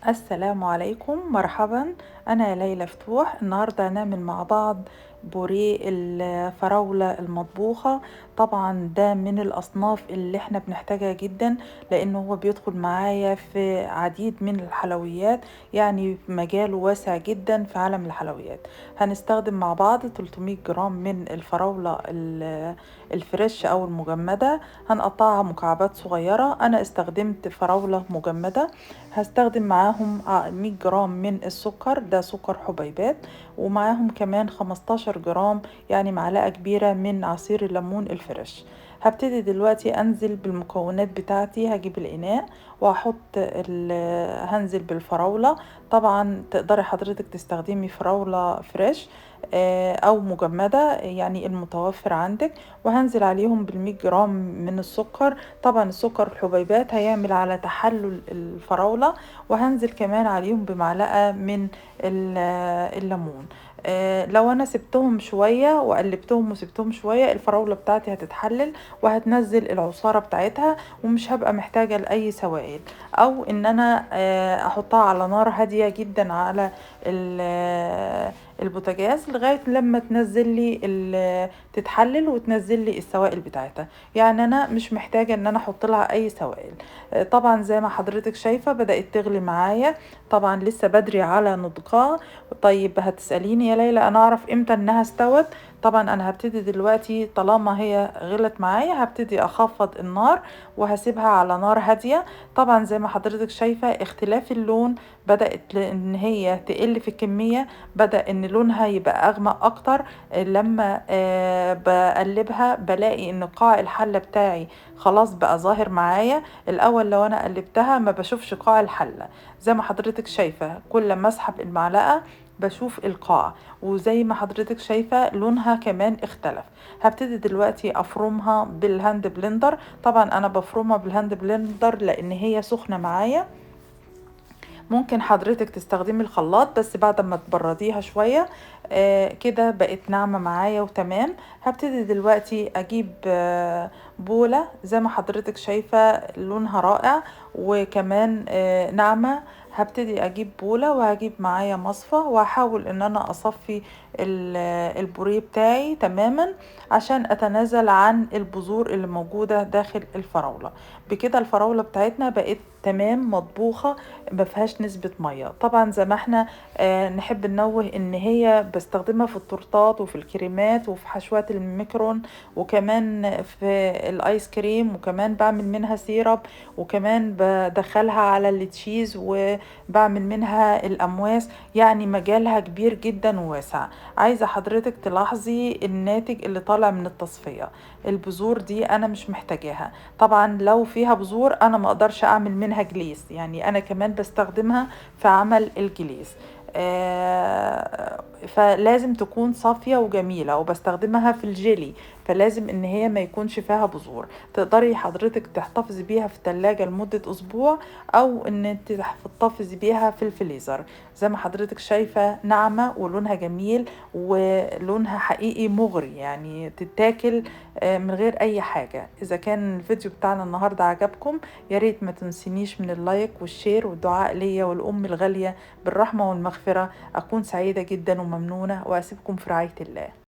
السلام عليكم، مرحبا. أنا ليلى فتوح. النهاردة هنعمل مع بعض بوريه الفراولة المطبوخة. طبعا ده من الأصناف اللي احنا بنحتاجها جدا، لأنه هو بيدخل معايا في عديد من الحلويات، يعني مجاله واسع جدا في عالم الحلويات. هنستخدم مع بعض 300 جرام من الفراولة الفريش أو المجمدة. هنقطعها مكعبات صغيرة. أنا استخدمت فراولة مجمدة. هستخدم معاهم 100 جرام من السكر، ده سكر حبيبات، ومعاهم كمان 15 جرام، يعني معلقة كبيرة من عصير الليمون الفريش. هبتدي دلوقتي انزل بالمكونات بتاعتي. هجيب الاناء وهحط هنزل بالفراولة. طبعا تقدري حضرتك تستخدمي فراولة فريش او مجمدة، يعني المتوفر عندك. وهنزل عليهم بالمية جرام من السكر. طبعا السكر الحبيبات هيعمل على تحلل الفراولة. وهنزل كمان عليهم بمعلقة من الليمون. لو انا سبتهم شوية وقلبتهم وسبتهم شوية، الفراولة بتاعتي هتتحلل وهتنزل العصارة بتاعتها، ومش هبقى محتاجة لأي سوائل، او ان انا احطها على نار هادية جدا على البوتاجاز لغاية لما تنزل لي تتحلل وتنزل لي السوائل بتاعتها. يعني انا مش محتاجة ان انا احط لها اي سوائل. طبعا زي ما حضرتك شايفة بدأت تغلي معايا. طبعا لسه بدري على نضجها. طيب هتسأليني يا ليلى انا اعرف امتى انها استوت؟ طبعا انا هبتدي دلوقتي طالما هي غلت معايا هبتدي اخفض النار وهسيبها على نار هادية. طبعا زي ما حضرتك شايفة اختلاف اللون، بدأت ان هي تقل في الكمية، بدأ ان لونها يبقى اغمق اكتر. لما بقلبها بلاقي ان قاع الحلة بتاعي خلاص بقى ظاهر معايا. الاول لو انا قلبتها ما بشوفش قاع الحلة. زي ما حضرتك شايفة كل ما اسحب المعلقة بشوف القاع. وزي ما حضرتك شايفة لونها كمان اختلف. هبتدي دلوقتي افرمها بالهاند بلندر. طبعا انا بفرمها بالهاند بلندر لان هي سخنة معايا. ممكن حضرتك تستخدمي الخلاط بس بعد ما تبرديها شوية. كده بقت ناعمة معايا وتمام. هبتدي دلوقتي اجيب بولة زي ما حضرتك شايفة لونها رائع وكمان ناعمة. هبتدي اجيب بولة وهجيب معايا مصفى وهحاول ان انا اصفي البوريه بتاعي تماما عشان اتنازل عن البذور اللي موجودة داخل الفراولة. بكده الفراولة بتاعتنا بقت تمام مطبوخة، ما فيهاش نسبة مية. طبعا زي ما احنا نحب ننوه ان هي بستخدمها في التورتات وفي الكريمات وفي حشوات الميكرون، وكمان في الايس كريم، وكمان بعمل منها سيرب، وكمان بدخلها على التشيز وبعمل منها الامواس. يعني مجالها كبير جدا وواسع. عايزة حضرتك تلاحظي الناتج اللي طالع من التصفية. البذور دي انا مش محتاجاها. طبعا لو فيها بذور انا ما اقدرش اعمل منها جليس، يعني انا كمان بستخدمها في عمل الجليس. فلازم تكون صافية وجميلة، وبستخدمها في الجيلي، فلازم ان هي ما يكونش فيها بذور. تقدري حضرتك تحتفظي بيها في التلاجة لمدة اسبوع، او ان انت تحتفظي بيها في الفريزر. زي ما حضرتك شايفة ناعمة ولونها جميل ولونها حقيقي مغري، يعني تتاكل من غير اي حاجة. اذا كان الفيديو بتاعنا النهاردة عجبكم يا ريت ما تنسينيش من اللايك والشير والدعاء ليا والام الغالية بالرحمة والمغفرة. اكون سعيدة جدا وممنونة، واسيبكم في رعاية الله.